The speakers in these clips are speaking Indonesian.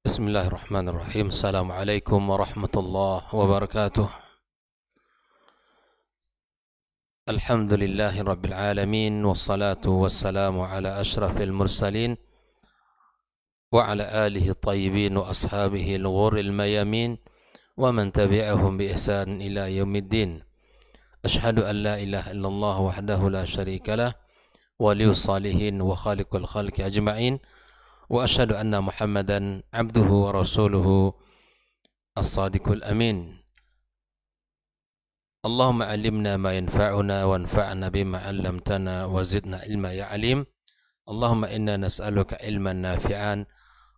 Bismillahirrahmanirrahim. Assalamualaikum warahmatullahi wabarakatuh. Alhamdulillahi rabbil alamin. Wassalatu wassalamu ala ashrafil mursalin wa ala alihi tayyibin wa ashabihi al-ghurril mayamin wa man tabi'ahum bi ihsan ila yaumiddin. Ashhadu an la ilaha illallah wahdahu la syarika lah, waliyus salihin wa khaliqul khalqi ajma'in. Wa asyhadu anna Muhammadan abduhu wa rasuluhu as-sadiqul amin. Allahumma alimna ma yanfa'una wanfa'na bima 'allamtana wa zidna ilma ya alim. Allahumma inna nas'aluka ilman nafi'an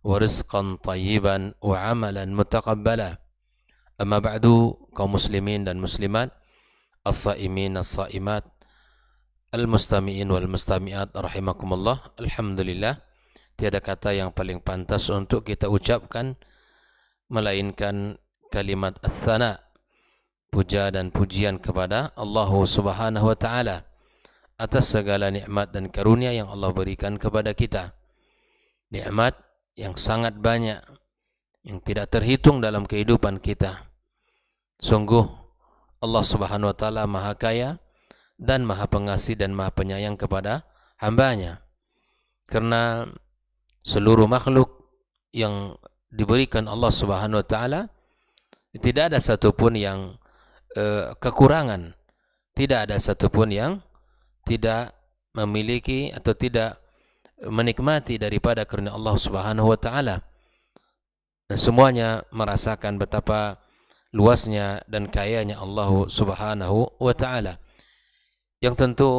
wa rizqan tayyiban wa 'amalan mutaqabbala. Amma ba'du, kaum muslimin dan muslimat, as-saimin as-saimat, al-mustami'in wal mustami'at rahimakumullah. Alhamdulillah, tiada kata yang paling pantas untuk kita ucapkan melainkan kalimat ats-tsana, puja dan pujian kepada Allah Subhanahu wa taala atas segala nikmat dan karunia yang Allah berikan kepada kita. Nikmat yang sangat banyak, yang tidak terhitung dalam kehidupan kita. Sungguh Allah Subhanahu wa taala Maha Kaya dan Maha Pengasih dan Maha Penyayang kepada hambanya. Karena seluruh makhluk yang diberikan Allah Subhanahu wa taala tidak ada satupun yang kekurangan, tidak ada satupun yang tidak memiliki atau tidak menikmati daripada karunia Allah Subhanahu wa taala. Dan semuanya merasakan betapa luasnya dan kayanya Allah Subhanahu wa taala. Yang tentu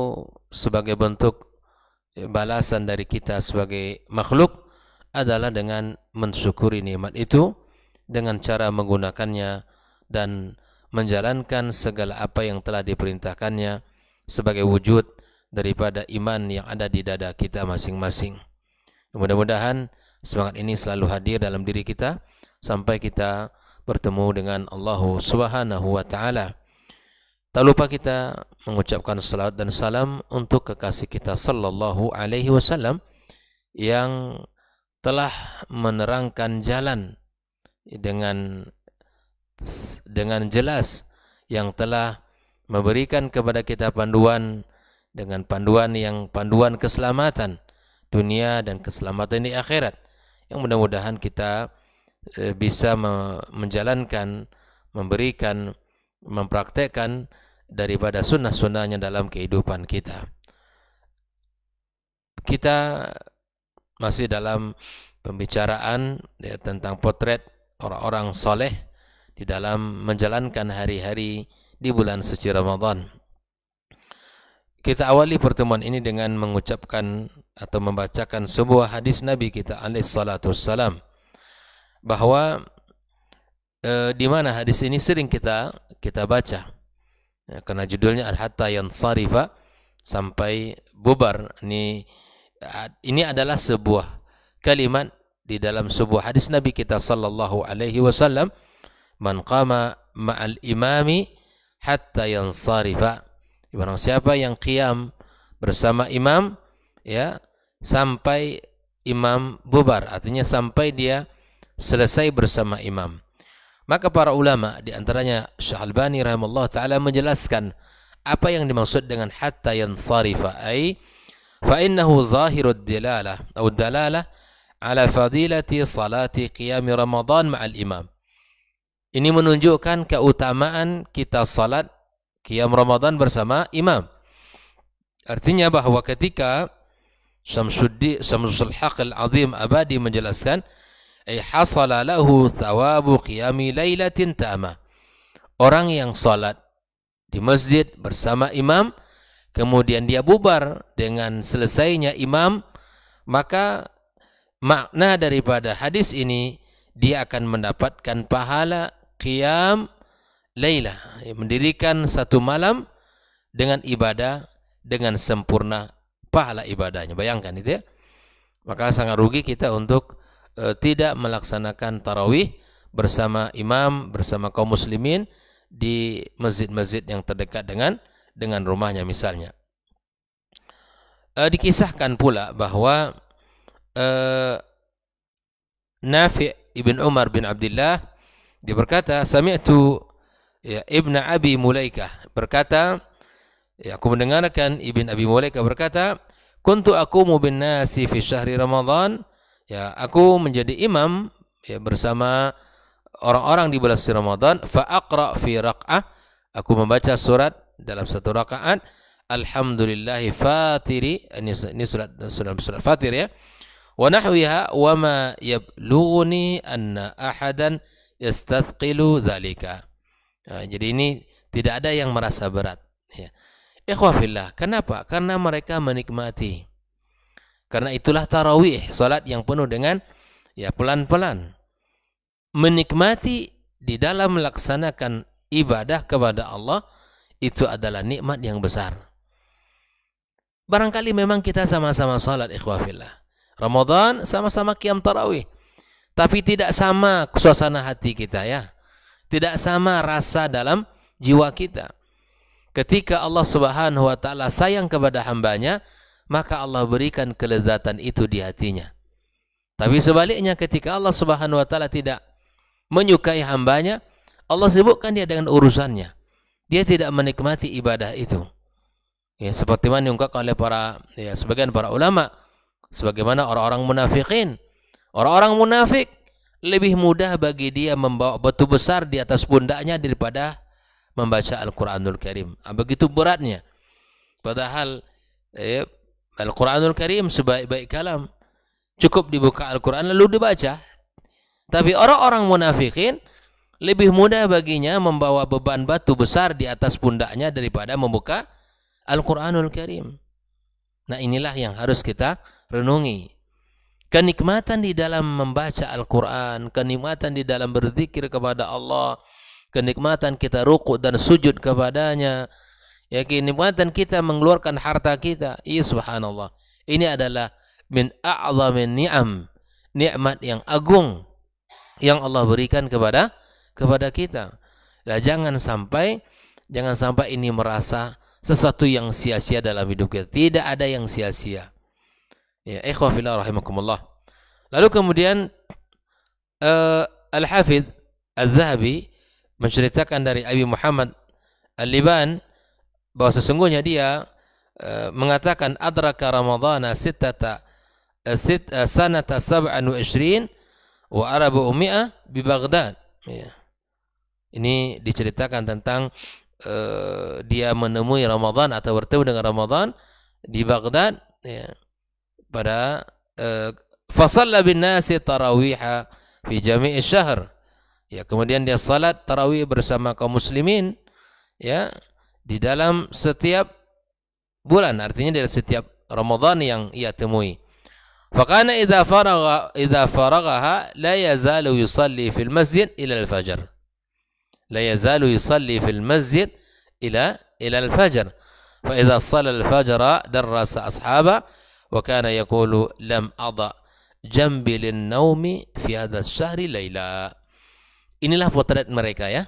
sebagai bentuk balasan dari kita sebagai makhluk adalah dengan mensyukuri nikmat itu dengan cara menggunakannya dan menjalankan segala apa yang telah diperintahkannya sebagai wujud daripada iman yang ada di dada kita masing-masing. Mudah-mudahan semangat ini selalu hadir dalam diri kita sampai kita bertemu dengan Allah Subhanahu wa taala. Tak lupa kita mengucapkan salawat dan salam untuk kekasih kita sallallahu alaihi wasallam yang telah menerangkan jalan dengan jelas, yang telah memberikan kepada kita panduan dengan panduan keselamatan dunia dan keselamatan di akhirat, yang mudah-mudahan kita bisa menjalankan, memberikan, mempraktekkan daripada sunnah-sunnahnya dalam kehidupan kita. Kita masih dalam pembicaraan tentang potret orang-orang soleh di dalam menjalankan hari-hari di bulan suci Ramadan. Kita awali pertemuan ini dengan mengucapkan atau membacakan sebuah hadis Nabi kita alaihi salatu wassalam, bahwa di mana hadis ini sering kita baca, karena judulnya hatta yansarifa, sampai bubar. Ini adalah sebuah kalimat di dalam sebuah hadis Nabi kita sallallahu alaihi wasallam, man qama ma'al imami hatta yansarifa, barang siapa yang qiyam bersama imam ya sampai imam bubar, artinya sampai dia selesai bersama imam. Maka para ulama di antaranya Syekh Albani rahimahullah taala menjelaskan apa yang dimaksud dengan hatta yansarifa, ai fa innahu zahirud dilalah atau dalalah ala fadilati salati qiyam Ramadan ma'al imam. Ini menunjukkan keutamaan kita salat qiyam Ramadan bersama imam. Artinya bahwa ketika Syamsul Haq Al-Azim Abadi menjelaskan, ay hasala lahu thawabu qiyami lailatin ta'ama. Orang yang salat di masjid bersama imam, kemudian dia bubar dengan selesainya imam, maka makna daripada hadis ini dia akan mendapatkan pahala qiyam lailah, mendirikan satu malam dengan ibadah dengan sempurna pahala ibadahnya. Bayangkan itu ya. Maka sangat rugi kita untuk tidak melaksanakan tarawih bersama imam, bersama kaum muslimin di masjid-masjid yang terdekat dengan rumahnya misalnya. Dikisahkan pula bahwa Nafi' ibn Umar bin Abdullah, dia berkata, sami'tu ya Ibn Abi Mulaikah berkata, ya, aku mendengarkan Ibn Abi Mulaikah berkata, kuntu aqumu bin nasi fi syahri Ramadan, ya, aku menjadi imam ya bersama orang-orang di bulan suci Ramadan, fa aqra fi raq'ah, aku membaca surat dalam satu rakaat, alhamdulillahi fatiri, ini surat Fatir ya, wa nahwiha wa ma yablughuni anna ahadan yastathqilu dzalika. Nah, jadi ini tidak ada yang merasa berat ya. Ikhwafillah, kenapa? Karena mereka menikmati. Karena itulah tarawih, salat yang penuh dengan ya pelan-pelan. Menikmati di dalam melaksanakan ibadah kepada Allah itu adalah nikmat yang besar. Barangkali memang kita sama-sama salat, ikhwafillah. Ramadan sama-sama qiyam tarawih. Tapi tidak sama suasana hati kita ya. Tidak sama rasa dalam jiwa kita. Ketika Allah Subhanahu wa taala sayang kepada hambanya, maka Allah berikan kelezatan itu di hatinya. Tapi sebaliknya ketika Allah Subhanahu wa taala tidak menyukai hambanya, Allah sibukkan dia dengan urusannya. Dia tidak menikmati ibadah itu. Ya, seperti mana diungkapkan oleh sebagian para ulama, sebagaimana orang-orang munafikin. Orang-orang munafik lebih mudah bagi dia membawa batu besar di atas pundaknya daripada membaca Al-Quranul Karim. Begitu beratnya. Padahal Al-Quranul Karim sebaik-baik kalam. Cukup dibuka Al-Quran lalu dibaca. Tapi orang-orang munafikin lebih mudah baginya membawa beban batu besar di atas pundaknya daripada membuka Al-Quranul Karim. Nah, inilah yang harus kita renungi. Kenikmatan di dalam membaca Al-Quran, kenikmatan di dalam berzikir kepada Allah, kenikmatan kita rukuk dan sujud kepadanya, ya, kenikmatan kita mengeluarkan harta kita. Iya, subhanallah. Ini adalah min a'zamin ni'am, nikmat yang agung yang Allah berikan kepada kita. Nah, jangan sampai ini merasa sesuatu yang sia-sia dalam hidup kita. Tidak ada yang sia-sia. Ya, ikhwah fillah rahimakumullah. Lalu kemudian Al-Hafidh Az-Zahabi menceritakan dari Abi Muhammad Al-Liban bahwa sesungguhnya dia mengatakan adraka Ramadhana sanata 27 wa 400 bi Baghdad. Ya. Ini diceritakan tentang dia menemui Ramadan atau bertemu dengan Ramadan di Baghdad ya. Pada fasalla bin nasi tarawiha fi jami' syahr. Ya, kemudian dia salat tarawih bersama kaum muslimin ya di dalam setiap bulan, artinya dari setiap Ramadan yang ia temui. Faqana idza faraghaha la yazalu yusalli fil masjid ila al-fajr. La yazalu yusalli fil masjid ila al-fajr. Fa idza shalla al-fajr darrasa ashaba wa kana yaqulu lam adha jambi lin-naumi fi hadha asy-syahri laila. Inilah potret mereka ya,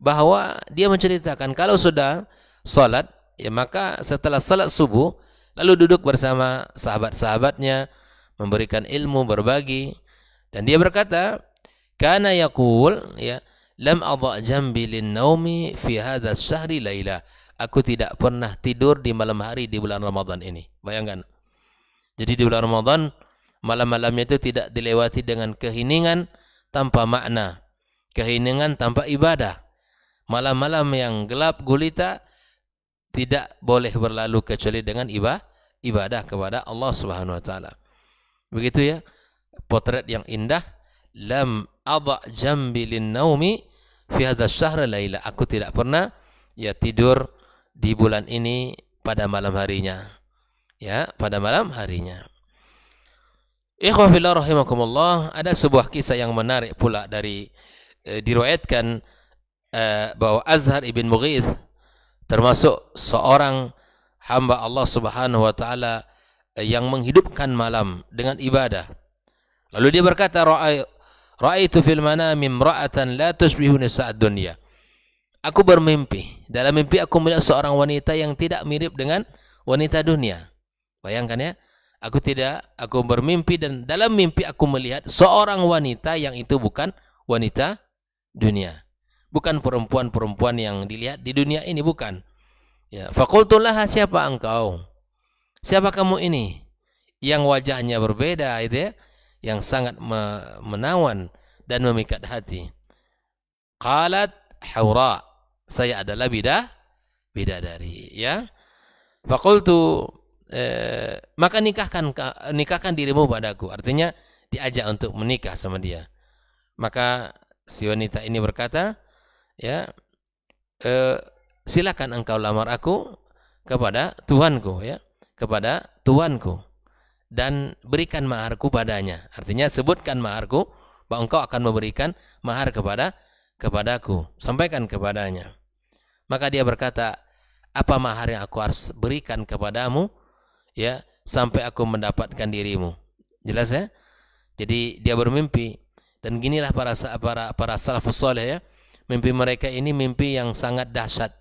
bahwa dia menceritakan kalau sudah salat ya maka setelah salat subuh lalu duduk bersama sahabat-sahabatnya memberikan ilmu, berbagi, dan dia berkata kana yaqul ya lam adha jambi lin-naumi fi hadha asy-syahri laila. Aku tidak pernah tidur di malam hari di bulan Ramadan ini. Bayangkan. Jadi di bulan Ramadan malam-malamnya itu tidak dilewati dengan keheningan tanpa makna, keheningan tanpa ibadah. Malam-malam yang gelap gulita tidak boleh berlalu kecuali dengan ibadah kepada Allah Subhanahu wa taala. Begitu ya, potret yang indah. Lam adha jambi lin-naumi fi hadha asy-syahr laila. Aku tidak pernah ya tidur di bulan ini pada malam harinya. Ya, pada malam harinya. Ikhwah fillah rahimakumullah, ada sebuah kisah yang menarik pula dari diriwayatkan bahwa Azhar ibn Mughith termasuk seorang hamba Allah Subhanahu wa taala yang menghidupkan malam dengan ibadah. Lalu dia berkata, ra'aitu fil manami imra'atan la tushbihu nisa'ad dunya. Aku bermimpi, dalam mimpi aku melihat seorang wanita yang tidak mirip dengan wanita dunia. Bayangkan ya, Aku bermimpi dan dalam mimpi aku melihat seorang wanita yang itu bukan wanita dunia. Bukan perempuan-perempuan yang dilihat di dunia ini, bukan. Ya, faqultu laha, siapa engkau? Siapa kamu ini? Yang wajahnya berbeda itu ya, yang sangat menawan dan memikat hati. Qalat Haura, saya adalah bidadari, ya. Faqultu, maka nikahkan dirimu padaku. Artinya diajak untuk menikah sama dia. Maka si wanita ini berkata, ya, silakan engkau lamar aku kepada tuanku, ya, kepada tuanku, dan berikan maharku padanya. Artinya sebutkan maharku, bahwa engkau akan memberikan mahar kepadaku, sampaikan kepadanya. Maka dia berkata, apa mahar yang aku harus berikan kepadamu, ya, sampai aku mendapatkan dirimu? Jelas ya? Jadi dia bermimpi, dan ginilah para salafus saleh, ya, mimpi mereka ini mimpi yang sangat dahsyat,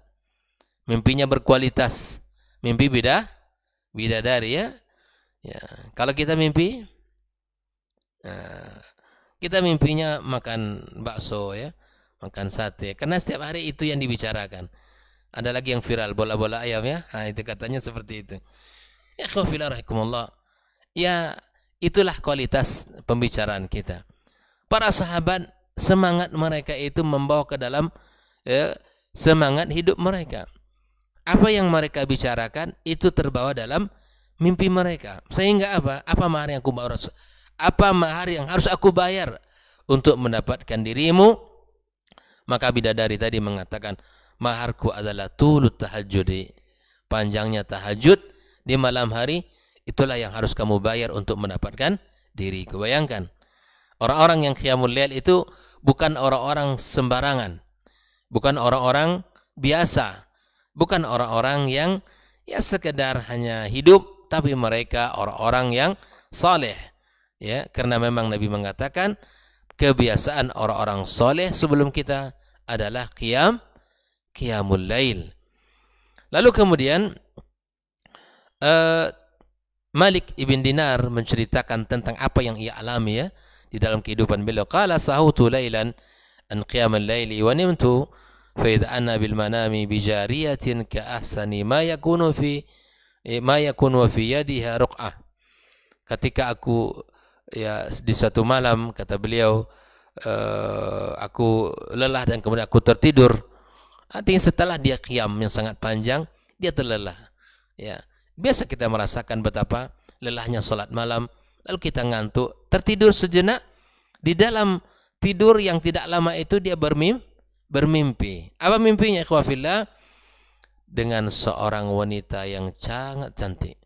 mimpinya berkualitas, mimpi bidadari, ya. Ya, kalau kita mimpi, kita mimpinya makan bakso, ya, makan sate, karena setiap hari itu yang dibicarakan. Ada lagi yang viral, bola-bola ayam, ya. Nah, itu katanya seperti itu. Ya khawfillah rahikumullah. Ya, itulah kualitas pembicaraan kita. Para sahabat, semangat mereka itu membawa ke dalam, ya, semangat hidup mereka. Apa yang mereka bicarakan itu terbawa dalam mimpi mereka. Sehingga apa? Apa mahar yang harus aku bayar untuk mendapatkan dirimu? Maka bidadari tadi mengatakan, maharku adalah tulut tahajudi, panjangnya tahajud di malam hari, itulah yang harus kamu bayar untuk mendapatkan diriku. Bayangkan, orang-orang yang qiyamul lail itu bukan orang-orang sembarangan, bukan orang-orang biasa, bukan orang-orang yang ya sekedar hanya hidup, tapi mereka orang-orang yang saleh, ya, karena memang Nabi mengatakan kebiasaan orang-orang saleh sebelum kita adalah qiyamul lail. Lalu kemudian Malik ibn Dinar menceritakan tentang apa yang ia alami, ya, di dalam kehidupan beliau. Qala sahutu lailan an qiyamul laili wa nimtu fa idza ana bil manami bi jariyatin ka ahsani ma yakunu fi yadiha ruq'ah. Ketika aku, ya, di satu malam, kata beliau, aku lelah dan kemudian aku tertidur. Artinya setelah dia qiyam yang sangat panjang, dia terlelah. Ya, biasa kita merasakan betapa lelahnya salat malam, lalu kita ngantuk, tertidur sejenak. Di dalam tidur yang tidak lama itu dia bermimpi. Apa mimpinya, ikhwafillah? Dengan seorang wanita yang sangat cantik.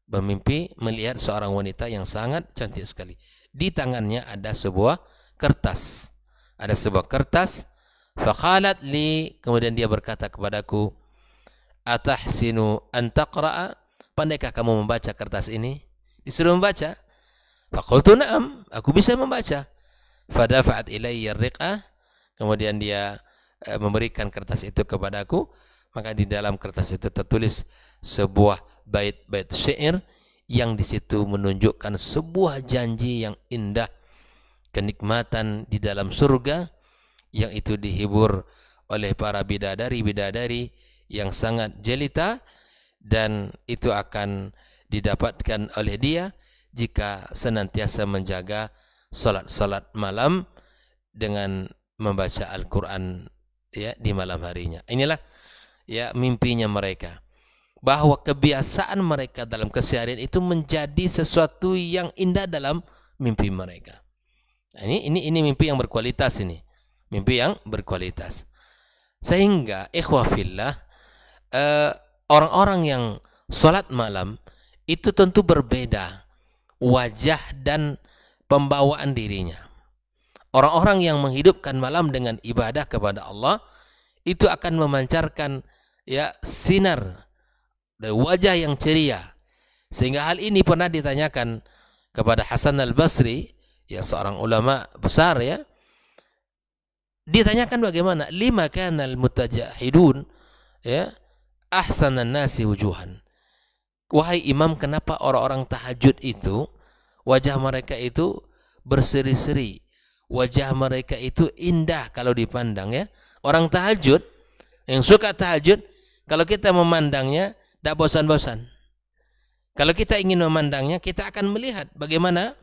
Bermimpi melihat seorang wanita yang sangat cantik sekali. Di tangannya ada sebuah kertas. Ada sebuah kertas. Faqalat li, kemudian dia berkata kepadaku, atahsinu an taqra'a, pandaikah kamu membaca kertas ini? Disuruh membaca. Faqultu na'am, aku bisa membaca. Fadafa'at ilayya riq'ah, kemudian dia memberikan kertas itu kepadaku. Maka di dalam kertas itu tertulis sebuah bait-bait syair yang di situ menunjukkan sebuah janji yang indah, kenikmatan di dalam surga yang itu dihibur oleh para bidadari-bidadari yang sangat jelita, dan itu akan didapatkan oleh dia jika senantiasa menjaga salat malam dengan membaca Al-Quran, ya, di malam harinya. Inilah, ya, mimpinya mereka, bahwa kebiasaan mereka dalam keseharian itu menjadi sesuatu yang indah dalam mimpi mereka. Nah, ini mimpi yang berkualitas, ini mimpi yang berkualitas. Sehingga ikhwah fillah, orang-orang yang sholat malam itu tentu berbeda wajah dan pembawaan dirinya. Orang-orang yang menghidupkan malam dengan ibadah kepada Allah itu akan memancarkan, ya, sinar dan wajah yang ceria. Sehingga hal ini pernah ditanyakan kepada Hasan al-Basri, ya, seorang ulama besar, ya. Ditanyakan bagaimana lima kanal mutajahidun, ya, ahsanan nasi wujuhan. wahai imam, kenapa orang-orang tahajud itu wajah mereka itu berseri-seri, wajah mereka itu indah kalau dipandang ya. Orang tahajud, yang suka tahajud, kalau kita memandangnya tidak bosan-bosan. Kalau kita ingin memandangnya, kita akan melihat bagaimana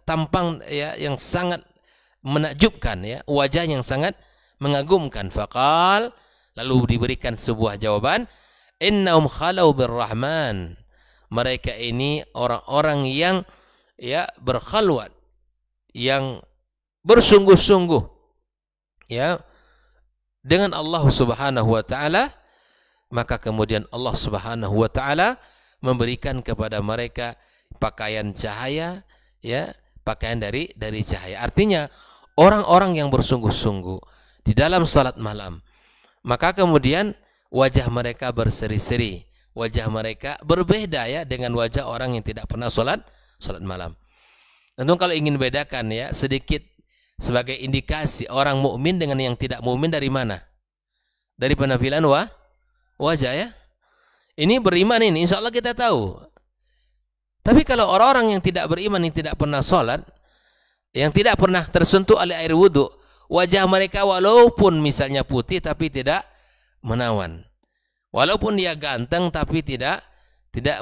tampang ya yang sangat menakjubkan ya, wajah yang sangat mengagumkan. Faqal, lalu diberikan sebuah jawaban, innahum khalau birrahman. Mereka ini orang-orang yang ya berkhalwat, yang bersungguh-sungguh ya dengan Allah Subhanahu wa taala, maka kemudian Allah Subhanahu wa taala memberikan kepada mereka pakaian cahaya ya, pakaian dari cahaya. Artinya orang-orang yang bersungguh-sungguh di dalam salat malam, maka kemudian wajah mereka berseri-seri, wajah mereka berbeda ya dengan wajah orang yang tidak pernah salat malam. Tentu kalau ingin bedakan ya sedikit sebagai indikasi orang mukmin dengan yang tidak mukmin dari mana? Dari penampilan wajah ya. Ini beriman ini, insya Allah kita tahu. Tapi kalau orang-orang yang tidak beriman, yang tidak pernah sholat, yang tidak pernah tersentuh oleh air wudhu, wajah mereka walaupun misalnya putih tapi tidak menawan. Walaupun dia ganteng tapi tidak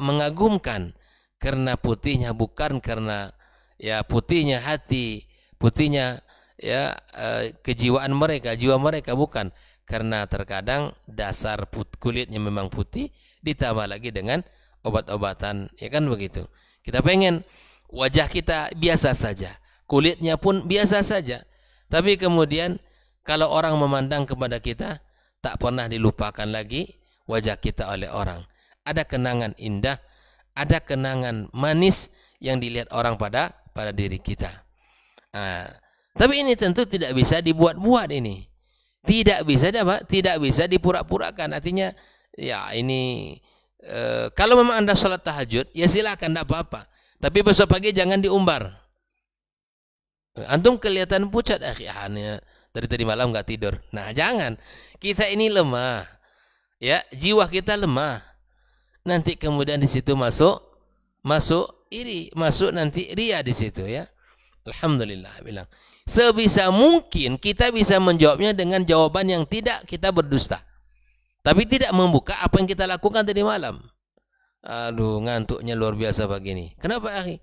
mengagumkan. Karena putihnya bukan karena ya putihnya hati, putihnya ya kejiwaan mereka, jiwa mereka bukan. Karena terkadang dasar kulitnya memang putih, ditambah lagi dengan obat-obatan, ya kan begitu. Kita pengen wajah kita biasa saja, kulitnya pun biasa saja. Tapi kemudian kalau orang memandang kepada kita, tak pernah dilupakan lagi wajah kita oleh orang. Ada kenangan indah, ada kenangan manis yang dilihat orang pada diri kita. Tapi ini tentu tidak bisa dibuat-buat ini. Tidak bisa dipura-purakan. Artinya ya ini kalau memang Anda sholat tahajud ya silakan, tidak apa-apa. Tapi besok pagi jangan diumbar. Antum kelihatan pucat, dari tadi malam nggak tidur. Nah jangan. Kita ini lemah, ya jiwa kita lemah. Nanti kemudian di situ masuk iri, masuk nanti ria di situ ya. Alhamdulillah bilang. Sebisa mungkin kita bisa menjawabnya dengan jawaban yang tidak kita berdusta. Tapi tidak membuka apa yang kita lakukan tadi malam. Aduh, ngantuknya luar biasa pagi ini. Kenapa, akhi?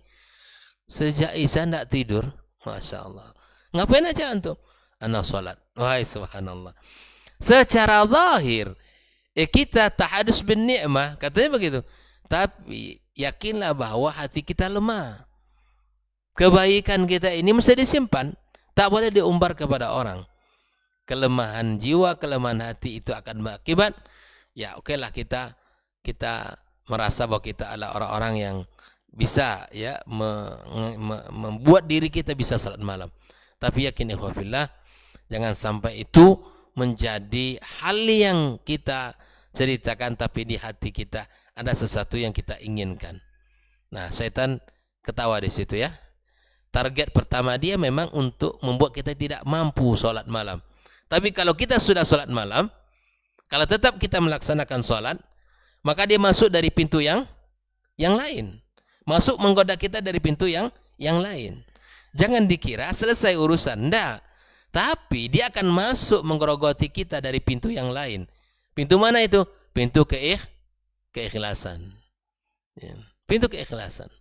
Sejak Isya tidak tidur. Masya Allah. Ngapain aja antum? Ana salat. Wahai subhanallah. Secara zahir kita tahadus bin ni'mah, katanya begitu. Tapi yakinlah bahwa hati kita lemah. Kebaikan kita ini mesti disimpan, tak boleh diumbar kepada orang. Kelemahan jiwa, kelemahan hati itu akan berakibat ya okelah kita merasa bahwa kita adalah orang-orang yang bisa ya membuat diri kita bisa salat malam. Tapi yakin ikhwafillah, jangan sampai itu menjadi hal yang kita ceritakan tapi di hati kita ada sesuatu yang kita inginkan. Nah, setan ketawa di situ ya. Target pertama dia memang untuk membuat kita tidak mampu sholat malam. Tapi kalau kita sudah sholat malam, kalau tetap kita melaksanakan sholat, maka dia masuk dari pintu yang lain. Masuk menggoda kita dari pintu yang lain. Jangan dikira selesai urusan. Tidak. Tapi dia akan masuk menggerogoti kita dari pintu yang lain. Pintu mana itu? Pintu keikhlasan. Ya. Pintu keikhlasan.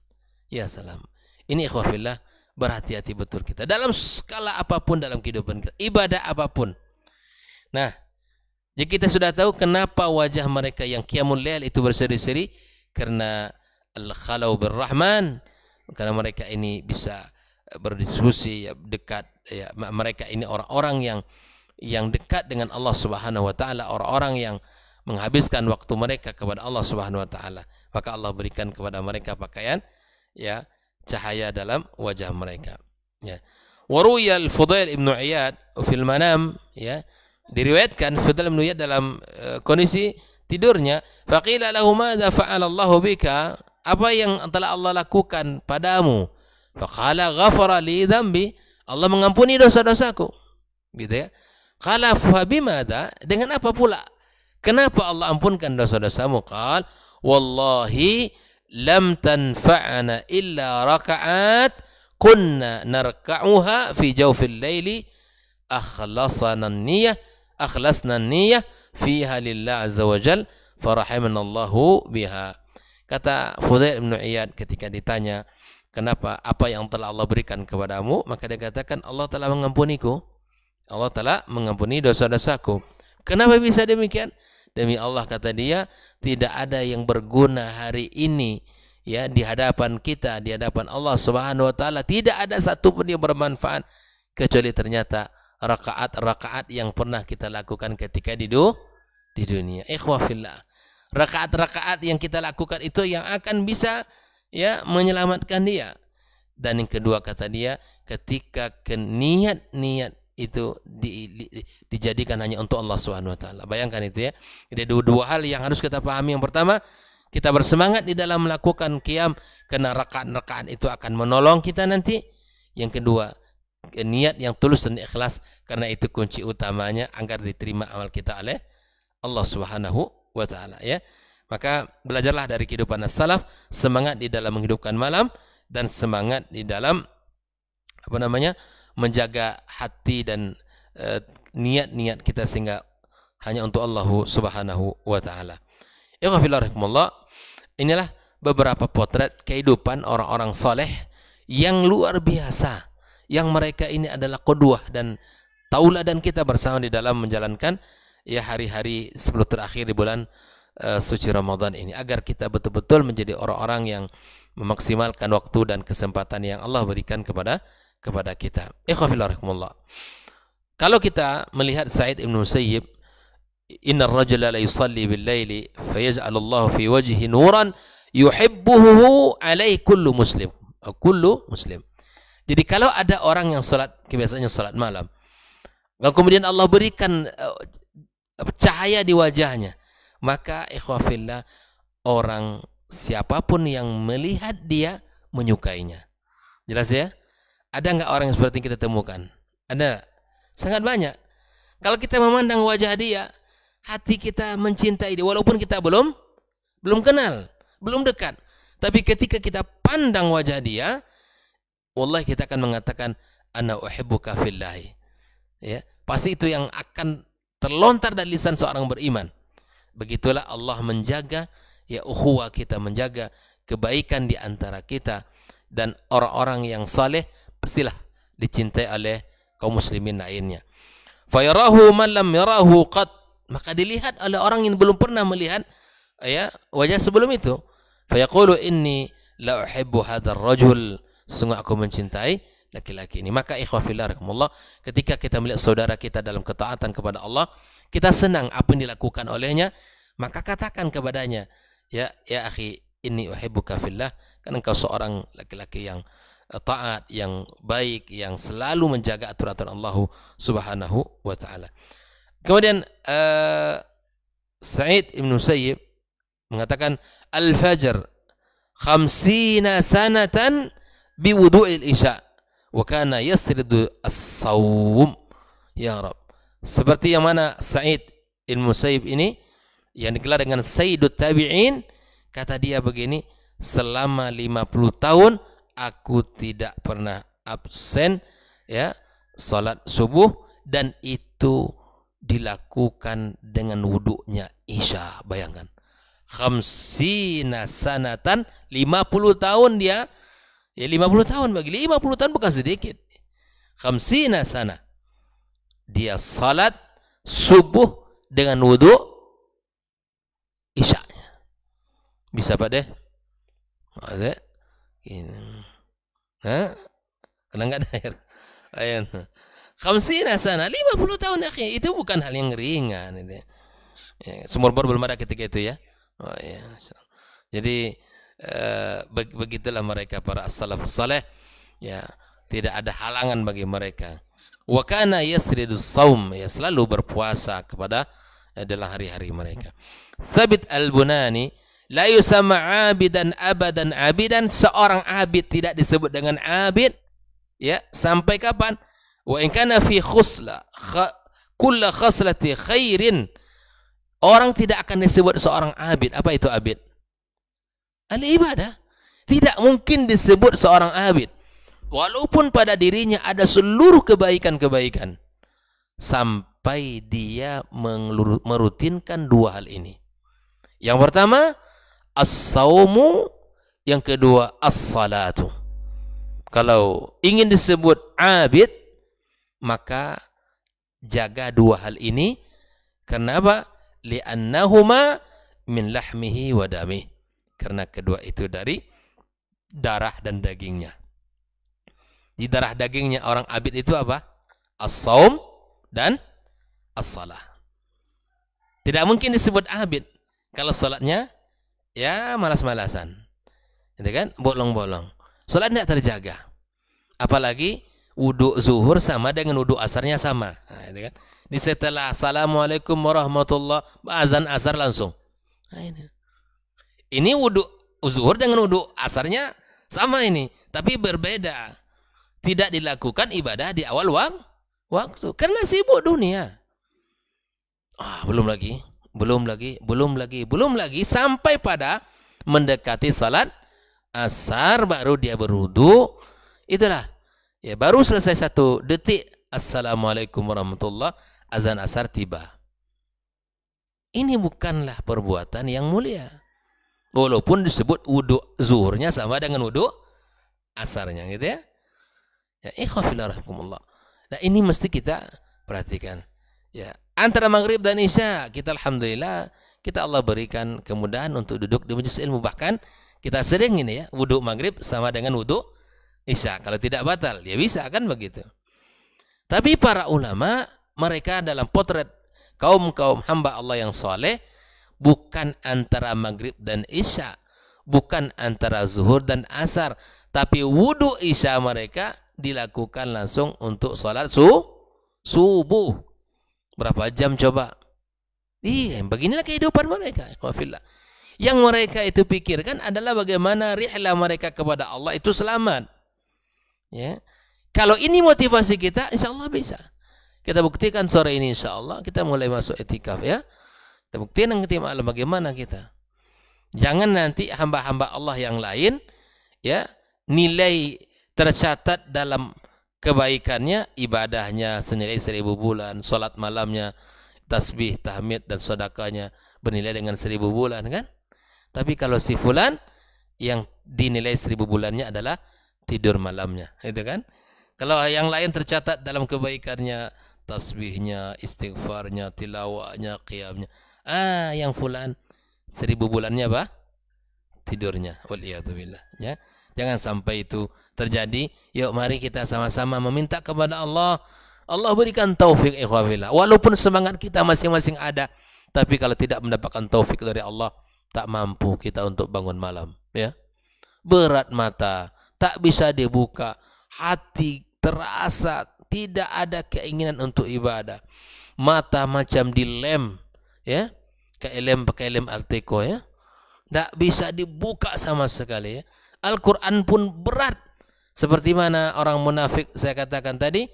Ya salam. Ini ikhwafillah, berhati-hati betul kita dalam skala apapun dalam kehidupan kita, ibadah apapun. Nah, jadi kita sudah tahu kenapa wajah mereka yang qiyamul lail itu berseri-seri, karena al-khalau birrahman, karena mereka ini bisa berdiskusi ya, dekat ya, mereka ini orang-orang yang dekat dengan Allah Subhanahu wa taala, orang-orang yang menghabiskan waktu mereka kepada Allah Subhanahu wa taala. Maka Allah berikan kepada mereka pakaian ya cahaya dalam wajah mereka. Ya. Waruya al-Fudail ibn Iyad fil manam, ya, diriwayatkan Fudail ibn Iyad dalam kondisi tidurnya, faqila lahu madza fa'ala Allahu bika, apa yang telah Allah lakukan padamu? Faqala ghafara li dhanbi, Allah mengampuni dosa-dosaku. Gitu ya. Qala fa bimadza, dengan apa pula? Kenapa Allah ampunkan dosa-dosamu? Qal wallahi lam tanfa'ana illa raka'at kunna narka'uha fi jawfil laili akhlasna an-niyah fiha lillah azza wa jal farahimanallahu biha. Kata Fudail bin Iyad ketika ditanya, kenapa, apa yang telah Allah berikan kepadamu? Maka dia katakan, Allah telah mengampuniku. Allah telah mengampuni dosa-dosaku. Kenapa bisa demikian? Demi Allah, kata dia, tidak ada yang berguna hari ini ya di hadapan kita, di hadapan Allah Subhanahu wa taala, tidak ada satu pun yang bermanfaat kecuali ternyata rakaat-rakaat yang pernah kita lakukan ketika di dunia. Ikhwah fillah. Rakaat-rakaat yang kita lakukan itu yang akan bisa ya menyelamatkan dia. Dan yang kedua, kata dia, ketika niat-niat itu dijadikan hanya untuk Allah Subhanahu wa taala. Bayangkan itu ya. Jadi dua hal yang harus kita pahami. Yang pertama, kita bersemangat di dalam melakukan qiyam karena rakaat-rakaat itu akan menolong kita nanti. Yang kedua, niat yang tulus dan ikhlas, karena itu kunci utamanya agar diterima amal kita oleh Allah Subhanahu wa taala ya. Maka belajarlah dari kehidupan as-salaf, semangat di dalam menghidupkan malam dan semangat di dalam menjaga hati dan niat-niat kita sehingga hanya untuk Allah Subhanahu wa taala. Ikhwafillah, inilah beberapa potret kehidupan orang-orang soleh yang luar biasa, yang mereka ini adalah qudwah dan tauladan kita bersama di dalam menjalankan ya hari-hari 10 terakhir di bulan suci Ramadan ini, agar kita betul-betul menjadi orang-orang yang memaksimalkan waktu dan kesempatan yang Allah berikan kepada kita. Ikhwafillah. Kalau kita melihat Sa'id ibn Musayyib, innar rajula la yusalli bil laili fayaj'alullahu fi wajhihi nuran yuhibbuhu alaihi kullu muslim. Jadi kalau ada orang yang salat, kebiasaannya salat malam, kemudian Allah berikan cahaya di wajahnya, maka ikhwafillah, orang siapapun yang melihat dia menyukainya. Jelas ya? Ada enggak orang yang seperti kita temukan? Ada. Sangat banyak. Kalau kita memandang wajah dia, hati kita mencintai dia walaupun kita belum kenal, belum dekat. Tapi ketika kita pandang wajah dia, wallahi kita akan mengatakan ana uhibbuka fillah. Ya, pasti itu yang akan terlontar dari lisan seorang beriman. Begitulah Allah menjaga ya ukhuwah kita, menjaga kebaikan di antara kita, dan orang-orang yang saleh pastilah dicintai oleh kaum muslimin lainnya. Fayarahu man lam yarahu qad, maka dilihat oleh orang yang belum pernah melihat ya wajah sebelum itu. Fayaqulu inni la uhibbu hadzal rajul, sesungguhnya aku mencintai laki-laki ini. Maka ikhwah fillah rahimakumullah, ketika kita melihat saudara kita dalam ketaatan kepada Allah, kita senang apa yang dilakukan olehnya, maka katakan kepadanya, ya akhi, inni uhibbuka fillah, karena engkau seorang laki-laki yang taat, yang baik, yang selalu menjaga aturan Allah Subhanahu wa taala. Kemudian Sa'id ibn Musayyib mengatakan al-fajr 50 sanatan bi wudu'il isya wa kana yasridu as-sawm. Ya Rabb, seperti yang mana Sa'id ibn Musayyib ini yang digelar dengan Sayyidut Tabi'in, kata dia begini, selama 50 tahun aku tidak pernah absen ya salat subuh, dan itu dilakukan dengan wuduknya isya. Bayangkan, 50 sanatan, 50 tahun dia, ya 50 tahun, bagi 50 tahun bukan sedikit. 50 sana dia salat subuh dengan wuduk isyanya. Bisa Pak deh? Ada? Hah? Kena enggak ada air? Ayan. 50 sana, 50 tahun akhirnya, itu bukan hal yang ringan itu. Ya, sumur bor belum ada ketika itu ya. Oh ya. Jadi begitulah mereka para as-salafus saleh, ya, tidak ada halangan bagi mereka. Wa kana yasridus saum, ya selalu berpuasa kepada adalah hari-hari mereka. Thabit al-Bunani, la yusamma abidan abadan abidan, seorang abid tidak disebut dengan abid ya sampai kapan? Wa in kana fi khusla kulla khaslati khairin, orang tidak akan disebut seorang abid. Apa itu abid? Al-ibadah. Tidak mungkin disebut seorang abid walaupun pada dirinya ada seluruh kebaikan-kebaikan sampai dia merutinkan dua hal ini. Yang pertama, as-saumu, yang kedua as-salatu. Kalau ingin disebut abid, maka jaga dua hal ini. Kenapa? Li'annahuma min lahmihi wa damih. Karena kedua itu dari darah dan dagingnya. Di darah dagingnya orang abid itu apa? As-saum dan as-salah. Tidak mungkin disebut abid kalau salatnya ya malas-malasan. Gitu kan? Bolong-bolong. Salat tidak terjaga. Apalagi wudu zuhur sama dengan wudu asarnya sama. Nah, gitu kan? Di setelah assalamualaikum warahmatullah, azan asar langsung. Nah, ini wudu zuhur dengan wudu asarnya sama ini, tapi berbeda. Tidak dilakukan ibadah di awal waktu karena sibuk dunia. Belum lagi sampai pada mendekati salat asar baru dia berwudu. Itulah. Ya, baru selesai 1 detik assalamualaikum warahmatullah, azan asar tiba. Ini bukanlah perbuatan yang mulia. Walaupun disebut wudu zuhurnya sama dengan wudu asarnya, gitu ya. Ya, ikhwafillah rahmatullah. Nah, ini mesti kita perhatikan. Ya, antara maghrib dan isya, kita alhamdulillah, kita Allah berikan kemudahan untuk duduk di majelis ilmu. Bahkan kita sering ini ya, wudu maghrib sama dengan wudu isya. Kalau tidak batal, ya bisa kan begitu. Tapi para ulama, mereka dalam potret kaum-kaum hamba Allah yang soleh, bukan antara maghrib dan isya, bukan antara zuhur dan asar, tapi wudu isya mereka dilakukan langsung untuk sholat subuh. Berapa jam coba? Iya, beginilah kehidupan mereka. Yang mereka itu pikirkan adalah bagaimana rihlah mereka kepada Allah itu selamat. Ya, kalau ini motivasi kita, insya Allah bisa. Kita buktikan sore ini insya Allah kita mulai masuk etikaf ya. Kita buktikan nanti malam bagaimana kita. Jangan nanti hamba-hamba Allah yang lain ya nilai tercatat dalam kebaikannya, ibadahnya senilai 1000 bulan, salat malamnya, tasbih, tahmid dan sedekahnya bernilai dengan 1000 bulan kan? Tapi kalau si fulan yang dinilai 1000 bulannya adalah tidur malamnya, itu kan? Kalau yang lain tercatat dalam kebaikannya, tasbihnya, istighfarnya, tilawahnya, qiyamnya. Yang fulan 1000 bulannya apa? Tidurnya. Waliyadzubillah. Ya. Jangan sampai itu terjadi. Yuk mari kita sama-sama meminta kepada Allah. Allah berikan taufik ikhwafillah. Walaupun semangat kita masing-masing ada, tapi kalau tidak mendapatkan taufik dari Allah, tak mampu kita untuk bangun malam. Ya. Berat mata, tak bisa dibuka, hati terasa tidak ada keinginan untuk ibadah. Mata macam dilem, ya, pakai lem Alteco ya. Tak bisa dibuka sama sekali ya. Al-Quran pun berat. Seperti mana orang munafik saya katakan tadi,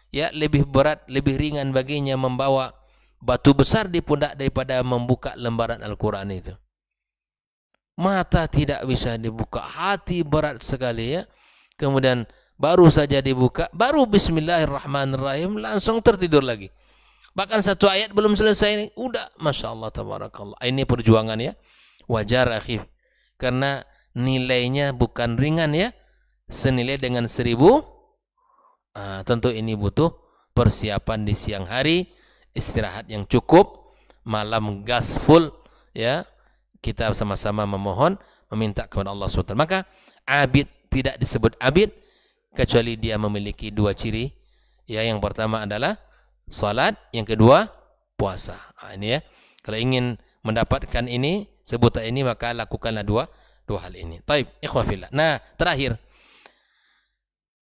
ya lebih berat, lebih ringan baginya membawa batu besar di pundak daripada membuka lembaran Al-Quran itu. Mata tidak bisa dibuka, hati berat sekali ya. Kemudian baru saja dibuka, baru bismillahirrahmanirrahim langsung tertidur lagi. Bahkan satu ayat belum selesai ini, udah Masya Allah, tabarakallah. Ini perjuangan ya, wajar akhir. Karena nilainya bukan ringan ya, senilai dengan 1000. Tentu ini butuh persiapan di siang hari, istirahat yang cukup, malam gas full ya. Kita sama-sama memohon, meminta kepada Allah SWT. Maka abid tidak disebut abid kecuali dia memiliki dua ciri. Ya, yang pertama adalah salat, yang kedua puasa. Ini ya. Kalau ingin mendapatkan ini, sebutan ini, maka lakukanlah dua hal ini. Taib, ikhwafillah. Nah, terakhir.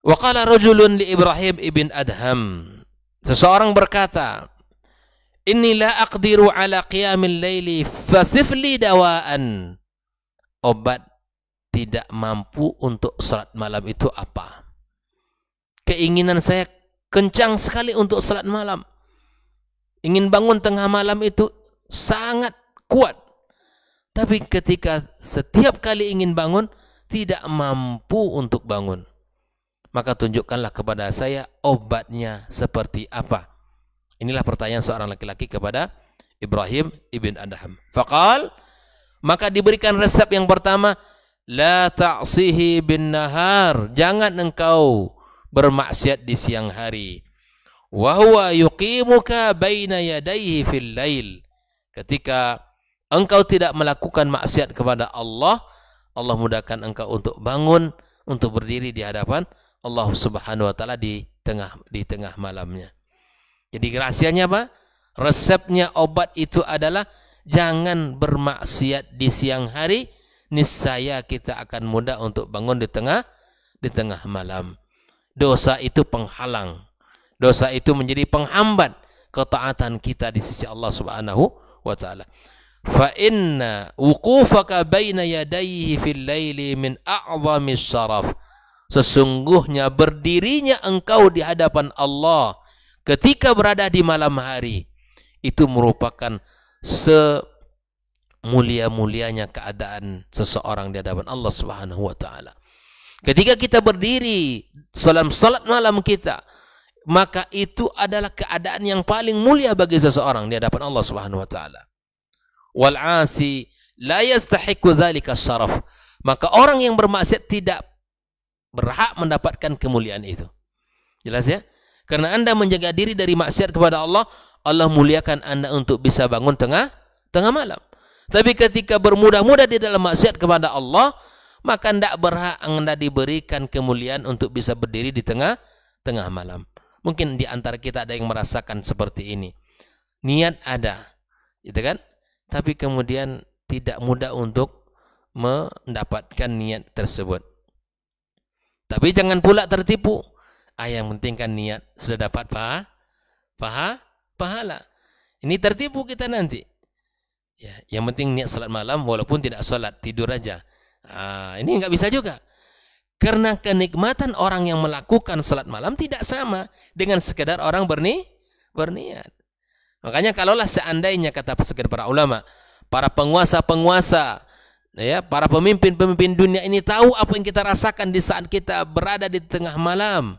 Wa qala rajulun li Ibrahim ibn Adham. Seseorang berkata, "Inni la aqdiru ala qiyamil laili fasifli dawaan." Obat tidak mampu untuk salat malam itu apa? Keinginan saya kencang sekali untuk salat malam. Ingin bangun tengah malam itu sangat kuat. Tapi ketika setiap kali ingin bangun, tidak mampu untuk bangun. Maka tunjukkanlah kepada saya obatnya seperti apa. Inilah pertanyaan seorang laki-laki kepada Ibrahim ibn Adham. Faqal, maka diberikan resep yang pertama, la ta'sihi bin nahar. Jangan engkau bermaksiat di siang hari. Wa huwa yuqimuka baina yadayhi fil lail. Ketika engkau tidak melakukan maksiat kepada Allah, Allah mudahkan engkau untuk bangun, untuk berdiri di hadapan Allah Subhanahu wa taala di tengah malamnya. Jadi rahasianya apa? Resepnya obat itu adalah jangan bermaksiat di siang hari, niscaya kita akan mudah untuk bangun di tengah malam. Dosa itu penghalang. Dosa itu menjadi penghambat ketaatan kita di sisi Allah Subhanahu wa taala. Fa inna wuqufaka baina yadayhi fil laili min a'zami syaraf. Sesungguhnya berdirinya engkau di hadapan Allah ketika berada di malam hari itu merupakan semulia-mulianya keadaan seseorang di hadapan Allah Subhanahu wa taala. Ketika kita berdiri salat malam kita, maka itu adalah keadaan yang paling mulia bagi seseorang di hadapan Allah Subhanahu wa taala. Wal 'asi la yastahiqu dzalika syaraf. Maka orang yang bermaksiat tidak berhak mendapatkan kemuliaan itu. Jelas ya? Karena Anda menjaga diri dari maksiat kepada Allah, Allah muliakan Anda untuk bisa bangun tengah malam. Tapi ketika bermudah-mudah di dalam maksiat kepada Allah, maka tidak berhak Anda diberikan kemuliaan untuk bisa berdiri di tengah malam. Mungkin di antara kita ada yang merasakan seperti ini. Niat ada, gitu kan? Tapi kemudian tidak mudah untuk mendapatkan niat tersebut. Tapi jangan pula tertipu. Yang penting kan niat, sudah dapat pahala. Ini tertipu kita nanti. Ya, yang penting niat salat malam walaupun tidak salat, tidur aja. Ini nggak bisa juga. Karena kenikmatan orang yang melakukan salat malam tidak sama dengan sekedar orang berniat. Makanya kalaulah seandainya kata sekedar para ulama, para penguasa-penguasa, ya, para pemimpin-pemimpin dunia ini tahu apa yang kita rasakan di saat kita berada di tengah malam,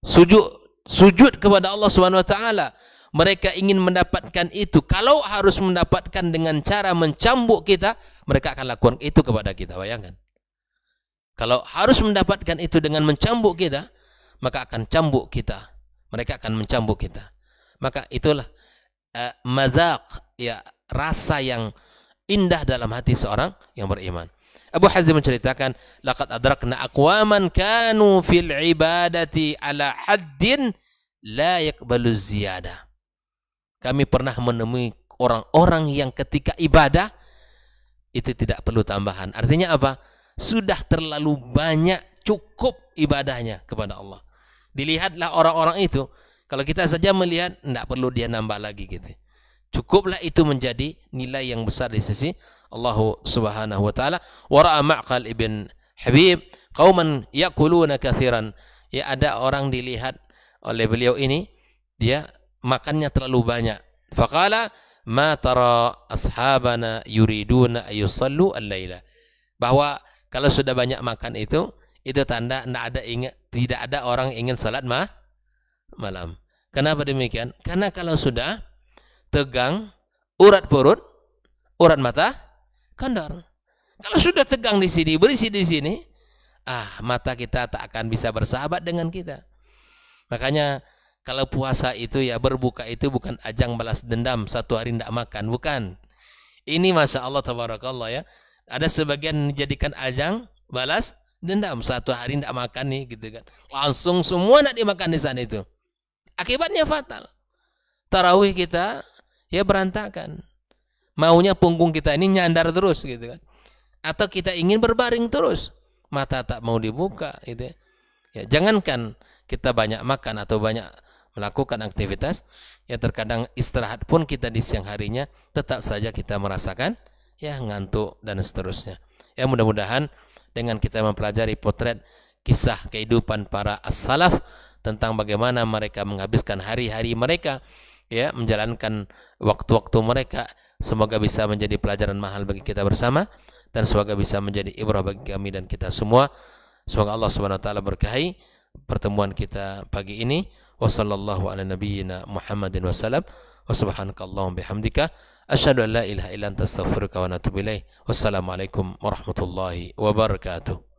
sujud kepada Allah Subhanahu wa taala. Mereka ingin mendapatkan itu. Kalau harus mendapatkan dengan cara mencambuk kita, mereka akan lakukan itu kepada kita. Bayangkan. Kalau harus mendapatkan itu dengan mencambuk kita, maka akan cambuk kita. Mereka akan mencambuk kita. Maka itulah mazaq, ya, rasa yang indah dalam hati seorang yang beriman. Abu Hazim menceritakan, laqad adrakna aqwaman kanu fil ibadati ala haddin la yaqbalu ziyadah. Kami pernah menemui orang-orang yang ketika ibadah itu tidak perlu tambahan. Artinya apa? Sudah terlalu banyak, cukup ibadahnya kepada Allah. Dilihatlah orang-orang itu, kalau kita saja melihat, tidak perlu dia nambah lagi gitu. Cukuplah itu menjadi nilai yang besar di sisi Allah Subhanahu wa taala. Wa ra'a Ma'qal ibn Habib qauman yaquluna katsiran. Ya, ada orang dilihat oleh beliau ini, dia makannya terlalu banyak. Faqala ma tara ashabana yuriduna ayusallu al-laila. Bahwa kalau sudah banyak makan itu tanda tidak ada orang ingin salat malam. Kenapa demikian? Karena kalau sudah tegang, urat perut, urat mata, kandar. Kalau sudah tegang di sini, berisi di sini, mata kita tak akan bisa bersahabat dengan kita. Makanya kalau puasa itu, ya, berbuka itu bukan ajang balas dendam, satu hari tidak makan, bukan. Ini Masya Allah tabarakallah, ya. Ada sebagian menjadikan ajang balas dendam, satu hari tidak makan nih, gitu kan. Langsung semua nak dimakan di sana itu. Akibatnya fatal. Tarawih kita, ya, berantakan. Maunya punggung kita ini nyandar terus, gitu kan. Atau kita ingin berbaring terus, mata tak mau dibuka, gitu ya. Ya, jangankan kita banyak makan atau banyak melakukan aktivitas, ya, terkadang istirahat pun kita di siang harinya tetap saja kita merasakan, ya, ngantuk dan seterusnya. Ya, mudah-mudahan dengan kita mempelajari potret kisah kehidupan para as-salaf tentang bagaimana mereka menghabiskan hari-hari mereka ya menjalankan waktu-waktu mereka. Semoga bisa menjadi pelajaran mahal bagi kita bersama, dan semoga bisa menjadi ibrah bagi kami dan kita semua. Semoga Allah Subhanahu wa taala berkahi pertemuan kita pagi ini. Wassallallahu ala nabiyyina Muhammadin wasallam. Wa subhanakallahumma bihamdika asyhadu an la ilaha illa anta astaghfiruka wa atubu ilaik. Wassalamualaikum warahmatullahi wabarakatuh.